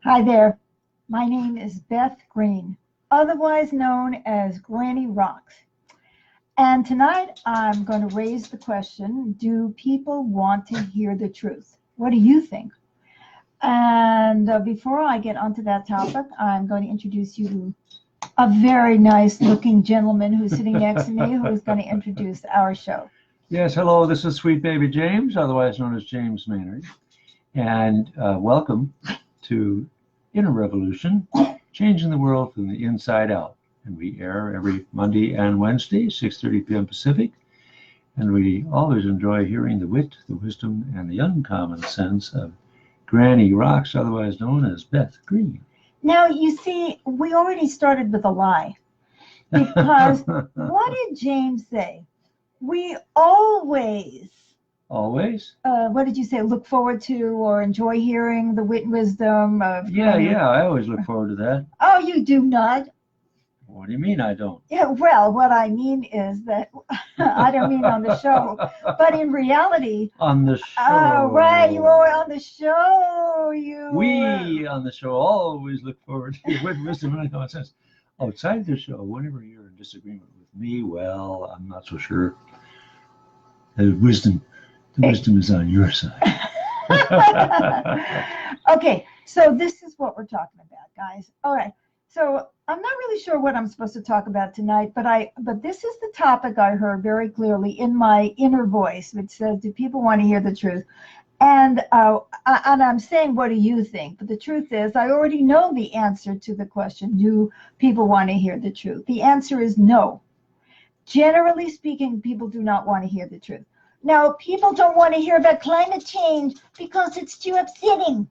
Hi there. My name is Beth Green, otherwise known as Granny Rocks. And tonight I'm going to raise the question, do people want to hear the truth? What do you think? And before I get onto that topic, I'm going to introduce you to a very nice looking gentleman who's sitting next to me who's going to introduce our show. Yes, hello, this is Sweet Baby James, otherwise known as James Maynard, and welcome to Inner Revolution, changing the world from the inside out. And we air every Monday and Wednesday, 6:30 p.m. Pacific, and we always enjoy hearing the wit, the wisdom, and the uncommon sense of Granny Rocks, otherwise known as Beth Green. Now, you see, we already started with a lie because what did James say? We always, Always? what did you say, look forward to or enjoy hearing the wit and wisdom of. Yeah, I always look forward to that. Oh, you do not? What do you mean I don't? Yeah, well, what I mean is that, I don't mean on the show, but in reality. On the show. Oh, right, you are on the show. We on the show always look forward to your wit and wisdom and common sense. Outside the show, whenever you're in disagreement with me, well, I'm not so sure. The wisdom is on your side. Okay, so this is what we're talking about, guys. All right. So I'm not really sure what I'm supposed to talk about tonight, but this is the topic I heard very clearly in my inner voice, which says, do people want to hear the truth? And I'm saying, what do you think? But the truth is, I already know the answer to the question, do people want to hear the truth? The answer is no. Generally speaking, people do not want to hear the truth. Now, people don't want to hear about climate change because it's too upsetting.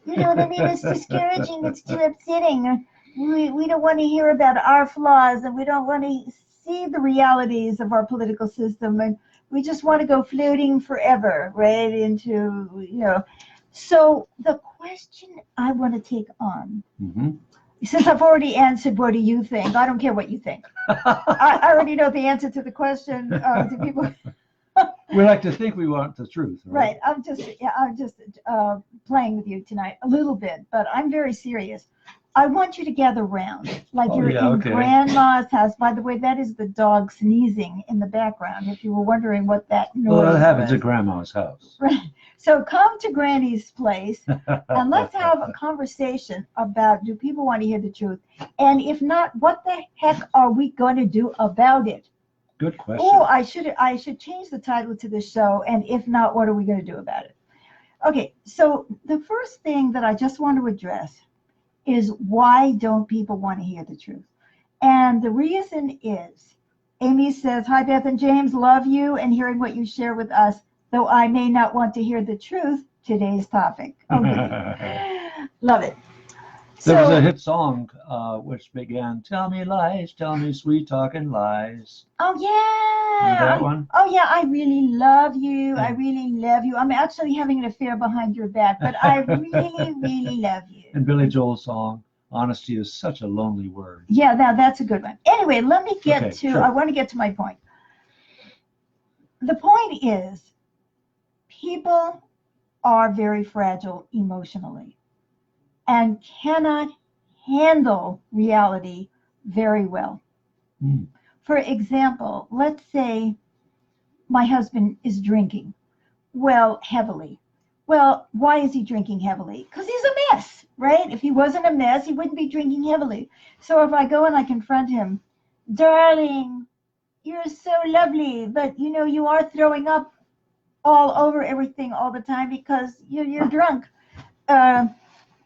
You know what I mean? It's discouraging. It's too upsetting. We don't want to hear about our flaws, and we don't want to see the realities of our political system, and we just want to go floating forever right into, So the question I want to take on, since I've already answered, what do you think? I don't care what you think. I already know the answer to the question. Do people? We like to think we want the truth, right? Right. I'm just playing with you tonight a little bit, but I'm very serious. I want you to gather round, like you're in Grandma's house. By the way, that is the dog sneezing in the background, if you were wondering what that noise was. Well, that happens at Grandma's house. Right. So come to Granny's place, and let's have a conversation about, do people want to hear the truth? And if not, what the heck are we going to do about it? Good question. Oh, I should change the title to the show, and if not, what are we going to do about it? Okay, so the first thing that I just want to address is, why don't people want to hear the truth? And the reason is, Amy says, hi, Beth and James, love you and hearing what you share with us, though I may not want to hear the truth, today's topic. Okay. Love it. There was a hit song which began, tell me lies, tell me sweet talking lies. Oh, yeah. Remember that one? Oh, yeah, I really love you. I really love you. I'm actually having an affair behind your back, but I really, really love you. And Billy Joel's song, honesty is such a lonely word. Yeah, that's a good one. Anyway, let me get I want to get to my point. The point is, people are very fragile emotionally and cannot handle reality very well. For example, let's say my husband is drinking, heavily. Well, why is he drinking heavily? Because he's a mess, right? If he wasn't a mess, he wouldn't be drinking heavily. So if I go and I confront him, darling, you're so lovely, but you are throwing up all over everything all the time because you're drunk.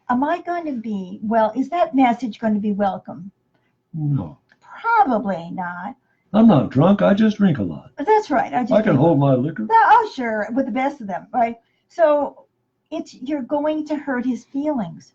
Am I going to be, is that message going to be welcome? No. Probably not. I'm not drunk. I just drink a lot. That's right. I can hold my liquor. Oh, sure, with the best of them, right? So you're going to hurt his feelings,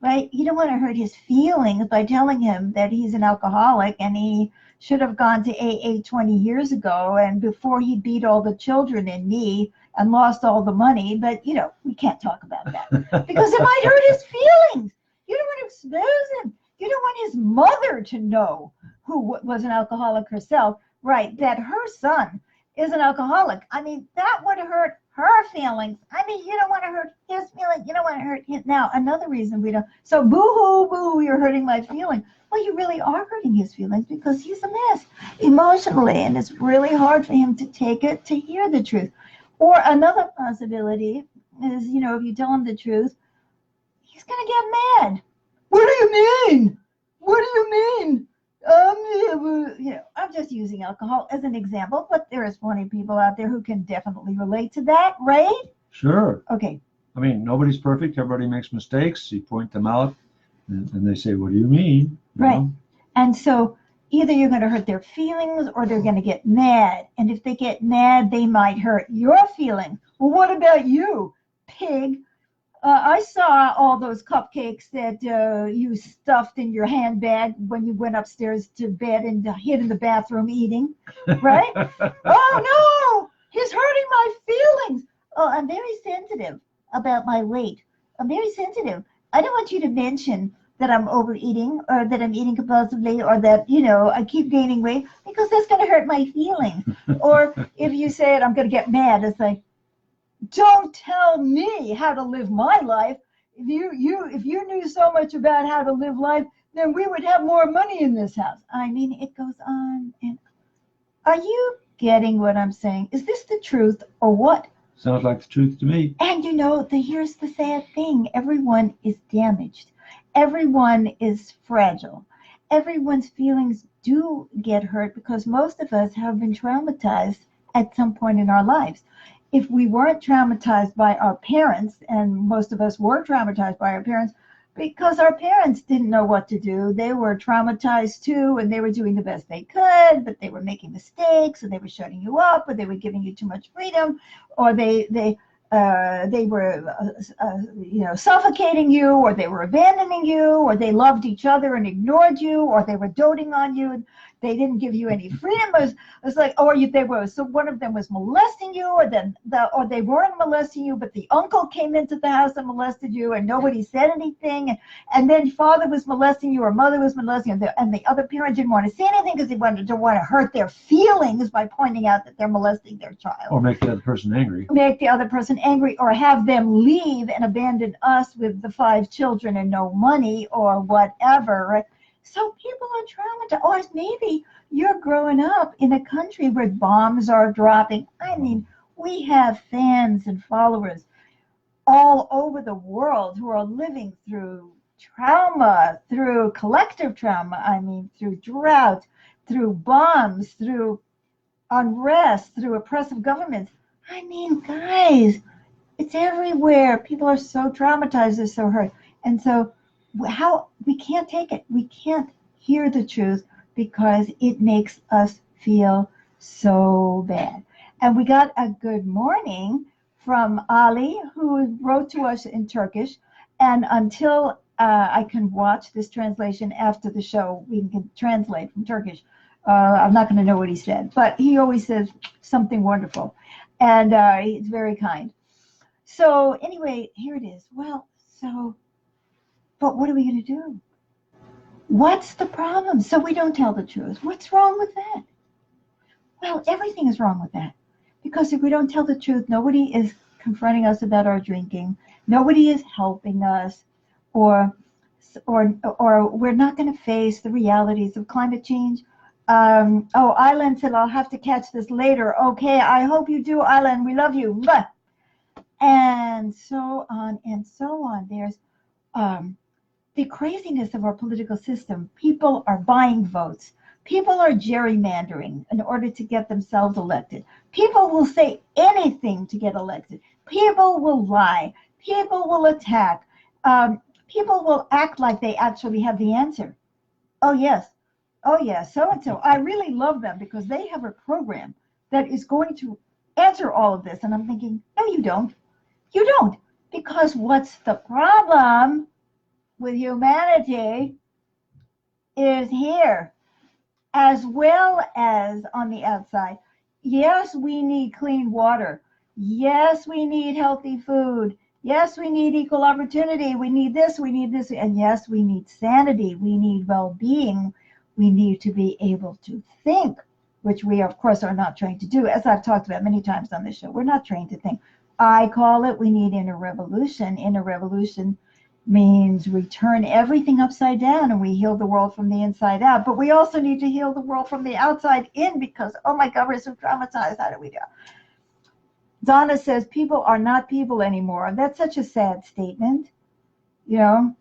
right? You don't want to hurt his feelings by telling him that he's an alcoholic and he should have gone to AA 20 years ago and before he beat all the children and me and lost all the money. But, we can't talk about that because it might hurt his feelings. You don't want to expose him. You don't want his mother to know, who was an alcoholic herself, right, that her son is an alcoholic. I mean, that would hurt her feelings. I mean, you don't want to hurt his feelings. You don't want to hurt his. Now, another reason we don't. So, boo-hoo, boo, you're hurting my feelings. Well, you really are hurting his feelings because he's a mess emotionally, and it's really hard for him to take it, to hear the truth. Or another possibility is, if you tell him the truth, he's going to get mad. What do you mean? What do you mean? I'm just using alcohol as an example, but there is plenty of people out there who can definitely relate to that, right? Sure. Okay. I mean, nobody's perfect. Everybody makes mistakes. You point them out, and they say, "What do you mean?" Right. And so either you're going to hurt their feelings or they're going to get mad. And if they get mad, they might hurt your feelings. Well, what about you, pig? I saw all those cupcakes that you stuffed in your handbag when you went upstairs to bed and hid in the bathroom eating, right? Oh, no, he's hurting my feelings. Oh, I'm very sensitive about my weight. I'm very sensitive. I don't want you to mention that I'm overeating or that I'm eating compulsively or that, I keep gaining weight because that's going to hurt my feelings. Or if you say it, I'm going to get mad. It's like, don't tell me how to live my life. If you knew so much about how to live life, then we would have more money in this house. I mean, it goes on. And are you getting what I'm saying? Is this the truth or what? Sounds like the truth to me. And here's the sad thing. Everyone is damaged. Everyone is fragile. Everyone's feelings do get hurt because most of us have been traumatized at some point in our lives. If we weren't traumatized by our parents, and most of us were traumatized by our parents, because our parents didn't know what to do. They were traumatized too, and they were doing the best they could, but they were making mistakes, and they were shutting you up, or they were giving you too much freedom, or they were suffocating you, or they were abandoning you, or they loved each other and ignored you, or they were doting on you. And they didn't give you any freedom. It was like, so one of them was molesting you, or they weren't molesting you, but the uncle came into the house and molested you, and nobody said anything. And then father was molesting you, or mother was molesting you, and the other parent didn't want to say anything because they wanted to hurt their feelings by pointing out that they're molesting their child. Or make the other person angry. Or have them leave and abandon us with the 5 children and no money or whatever, right? So people are traumatized. Or maybe you're growing up in a country where bombs are dropping. I mean, we have fans and followers all over the world who are living through trauma, through collective trauma. I mean, through drought, through bombs, through unrest, through oppressive governments. I mean, guys, it's everywhere. People are so traumatized, they're so hurt. And so we can't take it. We can't hear the truth because it makes us feel so bad. And we got a good morning from Ali, who wrote to us in Turkish. And until I can watch this translation after the show, we can translate from Turkish. I'm not going to know what he said, but he always says something wonderful. And he's very kind. So anyway, here it is. Well, but what are we going to do? What's the problem? So we don't tell the truth. What's wrong with that? Well, everything is wrong with that. Because if we don't tell the truth, nobody is confronting us about our drinking. Nobody is helping us. Or we're not going to face the realities of climate change. Island said, I'll have to catch this later. Okay, I hope you do, Island. We love you. And so on and so on. There's the craziness of our political system. People are buying votes. People are gerrymandering in order to get themselves elected. People will say anything to get elected. People will lie. People will attack. People will act like they actually have the answer. Oh, yes, so-and-so. I really love them because they have a program that is going to answer all of this. And I'm thinking, no, you don't. You don't. Because what's the problem with humanity is here, as well as on the outside. Yes, we need clean water. Yes, we need healthy food. Yes, we need equal opportunity. We need this, we need this. And yes, we need sanity. We need well-being. We need to be able to think, which we, of course, are not trained to do. As I've talked about many times on this show, we're not trained to think. I call it, we need inner revolution. Inner revolution means we turn everything upside down and we heal the world from the inside out. But we also need to heal the world from the outside in because, oh my God, we're so traumatized. How do we do? Donna says people are not people anymore. That's such a sad statement, you know.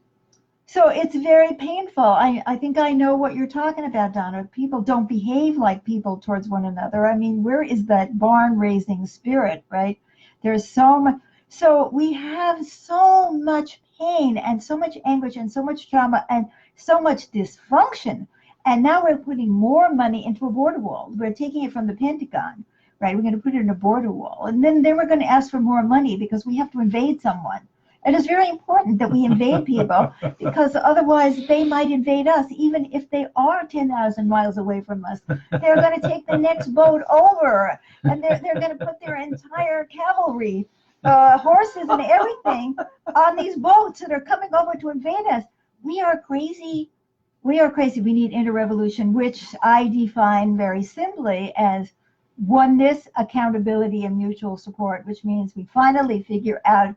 So it's very painful. I think I know what you're talking about, Donna. People don't behave like people towards one another. I mean, where is that barn raising spirit, right? There's so much. So we have so much pain and so much anguish and so much trauma and so much dysfunction. And now we're putting more money into a border wall. We're taking it from the Pentagon, right? We're going to put it in a border wall. And then we're going to ask for more money because we have to invade someone. It is very important that we invade people because otherwise they might invade us, even if they are 10,000 miles away from us. They're going to take the next boat over, and they're going to put their entire cavalry, horses and everything on these boats that are coming over to invade us. We are crazy. We are crazy. We need inner revolution, which I define very simply as oneness, accountability, and mutual support, which means we finally figure out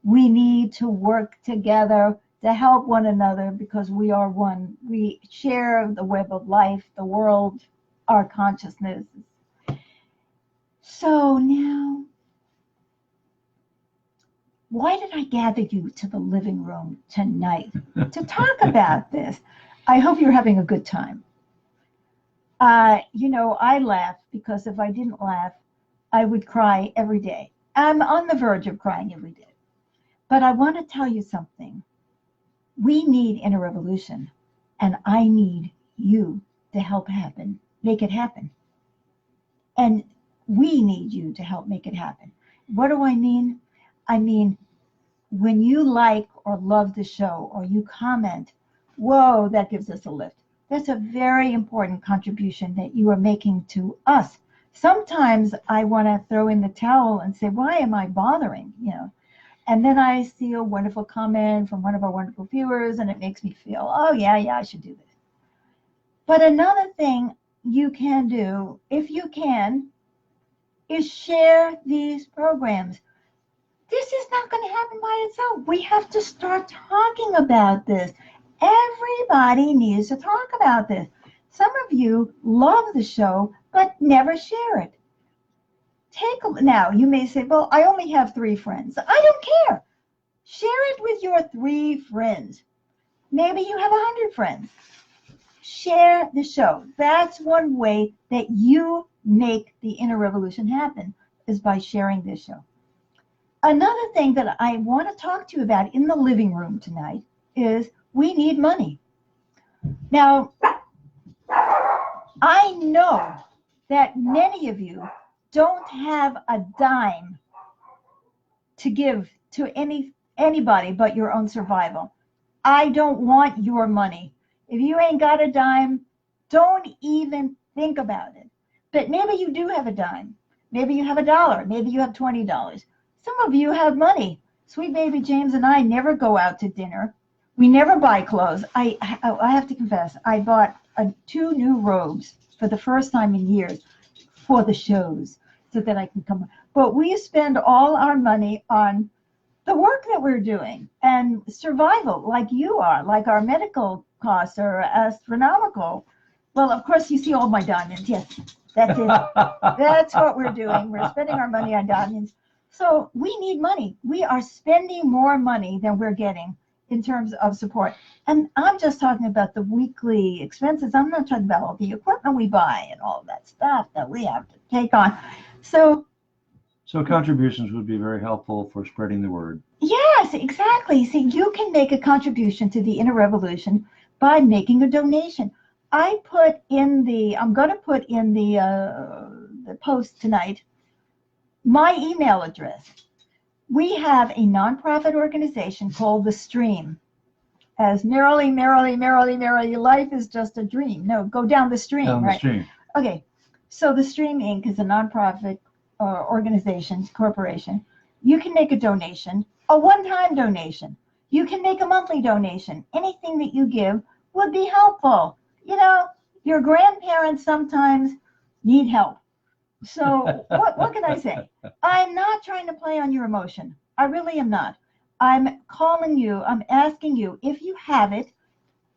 we need to work together to help one another because we are one. We share the web of life, the world, our consciousness. So now, why did I gather you to the living room tonight to talk about this? I hope you're having a good time. You know, I laugh because if I didn't laugh, I would cry every day. I'm on the verge of crying every day. But I want to tell you something. We need inner revolution, and I need you to help make it happen. And we need you to help make it happen. What do I mean? I mean, when you like or love the show or you comment, whoa, that gives us a lift. That's a very important contribution that you are making to us. Sometimes I want to throw in the towel and say, why am I bothering? You know. And then I see a wonderful comment from one of our wonderful viewers, and it makes me feel, oh, yeah, I should do this. But another thing you can do, if you can, is share these programs. This is not going to happen by itself. We have to start talking about this. Everybody needs to talk about this. Some of you love the show, but never share it. Now, you may say, well, I only have 3 friends. I don't care. Share it with your 3 friends. Maybe you have 100 friends. Share the show. That's one way that you make the inner revolution happen, is by sharing this show. Another thing that I want to talk to you about in the living room tonight is we need money. Now, I know that many of you don't have a dime to give to anybody but your own survival. I don't want your money. If you ain't got a dime, don't even think about it. But maybe you do have a dime. Maybe you have $1. Maybe you have $20. Some of you have money. Sweet baby James and I never go out to dinner. We never buy clothes. I have to confess, I bought 2 new robes for the first time in years for the shows so that I can come. But we spend all our money on the work that we're doing and survival, like you are, like our medical costs are astronomical. Well, of course, you see all my diamonds. Yes, that's it. That's what we're doing. We're spending our money on diamonds. So we need money. We are spending more money than we're getting in terms of support. And I'm just talking about the weekly expenses. I'm not talking about all the equipment we buy and all that stuff that we have to take on. So contributions would be very helpful for spreading the word. Yes, exactly. See, you can make a contribution to the inner revolution by making a donation. I'm going to put in the post tonight my email address. We have a nonprofit organization called The Stream. As merrily, life is just a dream. No, go down the stream, down right? The stream. Okay, so The Stream Inc. is a nonprofit organization, corporation. You can make a donation, a one-time donation. You can make a monthly donation. Anything that you give would be helpful. You know, your grandparents sometimes need help. So what can I say? I'm not trying to play on your emotion. I really am not. I'm calling you, I'm asking you, if you have it,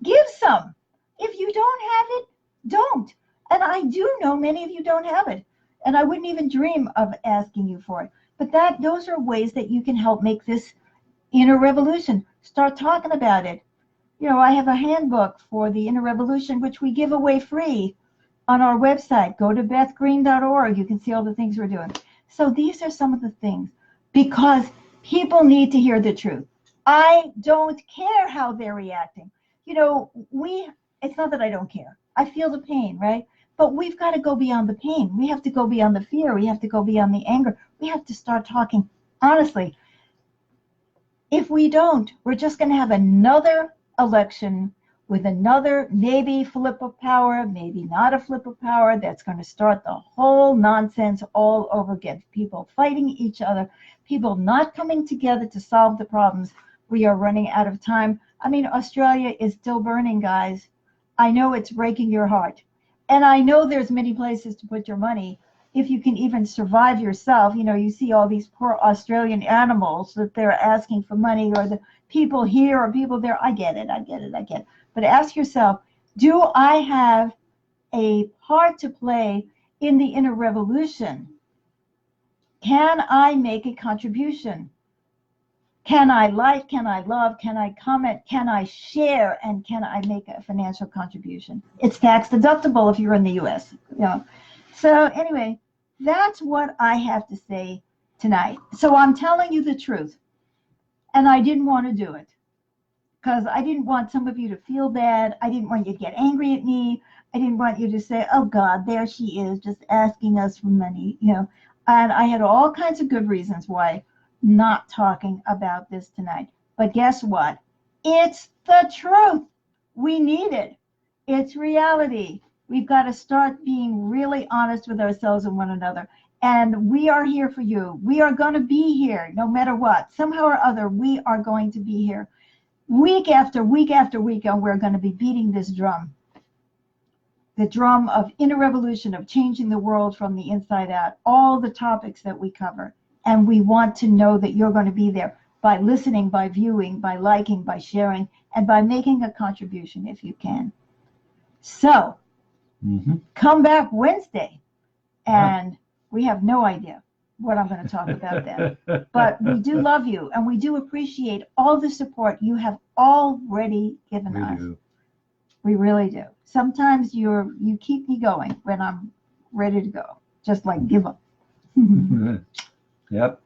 give some. If you don't have it, don't. And I do know many of you don't have it. And I wouldn't even dream of asking you for it. But those are ways that you can help make this inner revolution. Start talking about it. You know, I have a handbook for the inner revolution, which we give away free on our website. Go to bethgreen.org. You can see all the things we're doing. So these are some of the things, because people need to hear the truth. I don't care how they're reacting. You know, it's not that I don't care. I feel the pain, right? But we've got to go beyond the pain. We have to go beyond the fear. We have to go beyond the anger. We have to start talking honestly. If we don't, we're just going to have another election with another maybe flip of power, maybe not a flip of power, that's going to start the whole nonsense all over again. People fighting each other, people not coming together to solve the problems. We are running out of time. I mean, Australia is still burning, guys. I know it's breaking your heart. And I know there's many places to put your money if you can even survive yourself. You know, you see all these poor Australian animals that they're asking for money, or the people here or people there. I get it. But ask yourself, do I have a part to play in the inner revolution? Can I make a contribution? Can I like, can I love, can I comment, can I share, and can I make a financial contribution? It's tax deductible if you're in the US. You know. So anyway, that's what I have to say tonight. So I'm telling you the truth. And I didn't want to do it, because I didn't want some of you to feel bad. I didn't want you to get angry at me. I didn't want you to say, oh God, there she is just asking us for money, you know. And I had all kinds of good reasons why not talking about this tonight. But guess what? It's the truth. We need it. It's reality. We've got to start being really honest with ourselves and one another. And we are here for you. We are going to be here no matter what. Somehow or other, we are going to be here. Week after week after week, and we're going to be beating this drum. The drum of inner revolution, of changing the world from the inside out. All the topics that we cover. And we want to know that you're going to be there by listening, by viewing, by liking, by sharing, and by making a contribution if you can. So, come back Wednesday, and we have no idea what I'm going to talk about then. But we do love you, and we do appreciate all the support you have already given us. Do. We really do. Sometimes you keep me going when I'm ready to go, just like give up. Yep.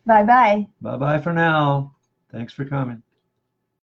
Bye-bye. Bye-bye for now. Thanks for coming.